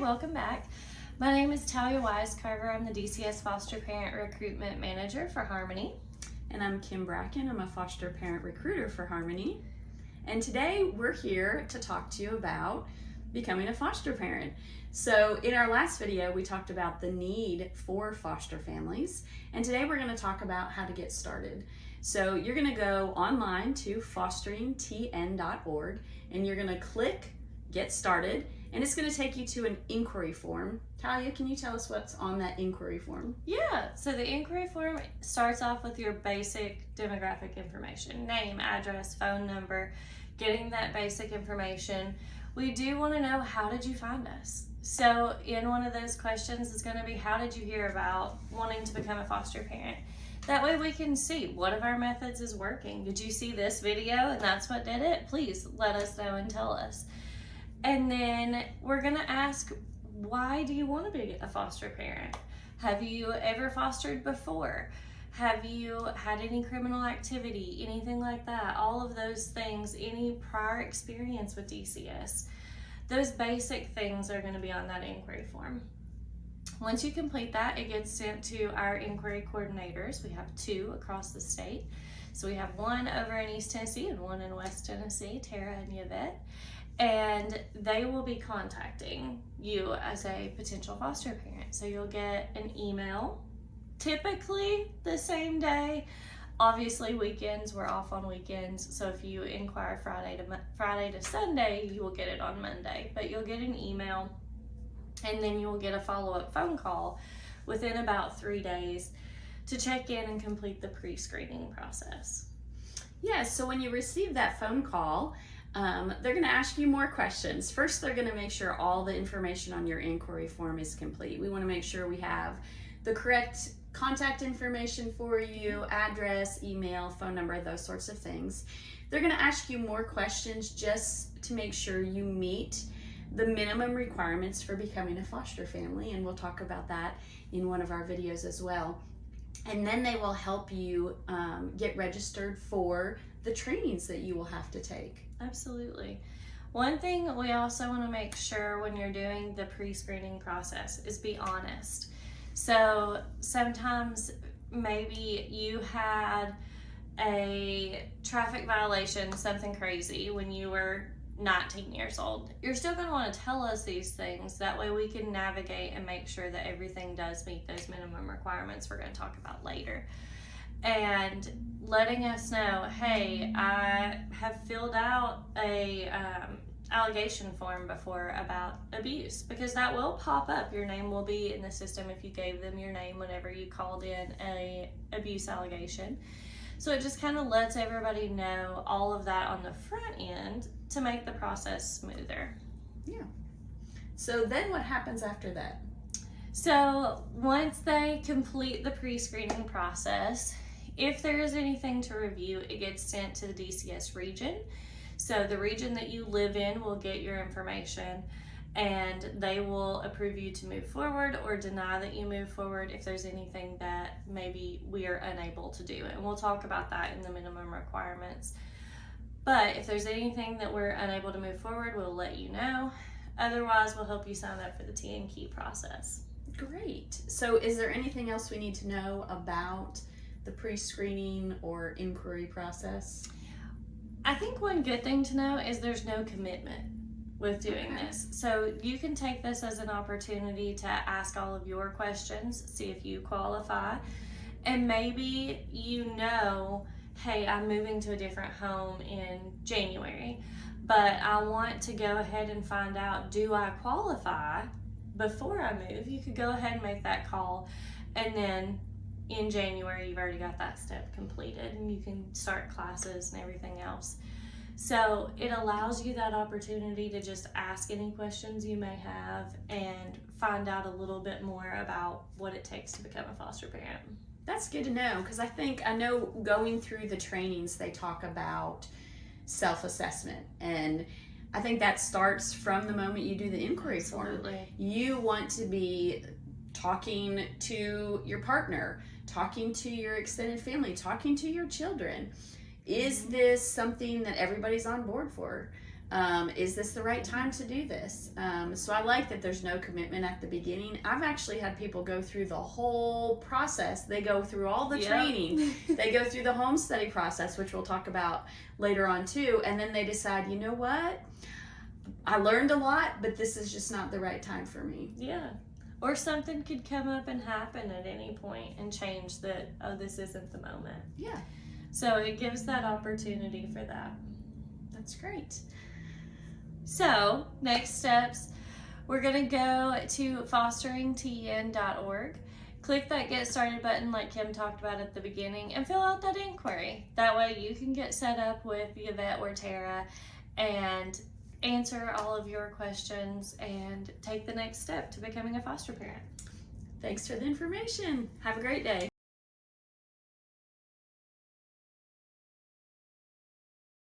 welcome back. My name is Talia Wisecarver. I'm the DCS Foster Parent Recruitment Manager for Harmony. And I'm Kim Bracken. I'm a foster parent recruiter for Harmony. And today we're here to talk to you about becoming a foster parent. So in our last video, we talked about the need for foster families. And today we're going to talk about how to get started. So you're going to go online to fosteringTN.org and you're going to click Get Started. And it's going to take you to an inquiry form. Talia, can you tell us what's on that inquiry form? Yeah, so the inquiry form starts off with your basic demographic information, name, address, phone number, getting that basic information. We do want to know, how did you find us? So in one of those questions is going to be, how did you hear about wanting to become a foster parent? That way we can see what of our methods is working. Did you see this video and that's what did it? Please let us know and tell us. And then we're gonna ask, why do you want to be a foster parent? Have you ever fostered before? Have you had any criminal activity, anything like that? All of those things, any prior experience with DCS. Those basic things are gonna be on that inquiry form. Once you complete that, it gets sent to our inquiry coordinators. We have 2 across the state. So we have one over in East Tennessee and one in West Tennessee, Tara and Yvette. And they will be contacting you as a potential foster parent. So you'll get an email, typically the same day. Obviously weekends, we're off on weekends. So if you inquire Friday to Sunday, you will get it on Monday. But you'll get an email and then you will get a follow-up phone call within about 3 days to check in and complete the pre-screening process. Yes, so when you receive that phone call, they're going to ask you more questions. First, they're going to make sure all the information on your inquiry form is complete. We want to make sure we have the correct contact information for you, address, email, phone number, those sorts of things. They're going to ask you more questions just to make sure you meet the minimum requirements for becoming a foster family, and we'll talk about that in one of our videos as well. And then they will help you get registered for the trainings that you will have to take. Absolutely. One thing we also want to make sure when you're doing the pre-screening process is be honest. So sometimes maybe you had a traffic violation, something crazy when you were 19 years old. You're still going to want to tell us these things. That way we can navigate and make sure that everything does meet those minimum requirements we're going to talk about later. And letting us know, hey, I have filled out a allegation form before about abuse, because that will pop up. Your name will be in the system if you gave them your name whenever you called in a abuse allegation. So it just kind of lets everybody know all of that on the front end to make the process smoother. Yeah. So then what happens after that? So once they complete the pre-screening process, if there is anything to review, it gets sent to the DCS region. So the region that you live in will get your information and they will approve you to move forward or deny that you move forward if there's anything that maybe we are unable to do. And we'll talk about that in the minimum requirements. But if there's anything that we're unable to move forward, we'll let you know. Otherwise, we'll help you sign up for the TN Key process. Great. So is there anything else we need to know about the pre-screening or inquiry process? I think one good thing to know is there's no commitment with doing this. So you can take this as an opportunity to ask all of your questions, see if you qualify, and maybe you know, hey, I'm moving to a different home in January, but I want to go ahead and find out, do I qualify before I move? You could go ahead and make that call, and then in January you've already got that step completed and you can start classes and everything else. So it allows you that opportunity to just ask any questions you may have and find out a little bit more about what it takes to become a foster parent. That's good to know, because I know going through the trainings they talk about self-assessment, and I think that starts from the moment you do the inquiry form. You want to be talking to your partner, talking to your extended family, talking to your children. Is this something that everybody's on board for? Is this the right time to do this? So I like that there's no commitment at the beginning. I've actually had people go through the whole process. They go through all the training. They go through the home study process, which we'll talk about later on too. And then they decide, you know what? I learned a lot, but this is just not the right time for me. Yeah. Or something could come up and happen at any point and change that, oh, this isn't the moment. Yeah. So it gives that opportunity for that. That's great. So, next steps, we're going to go to fosteringTN.org. Click that Get Started button like Kim talked about at the beginning and fill out that inquiry. That way you can get set up with Yvette or Tara and answer all of your questions and take the next step to becoming a foster parent. Thanks for the information. Have a great day.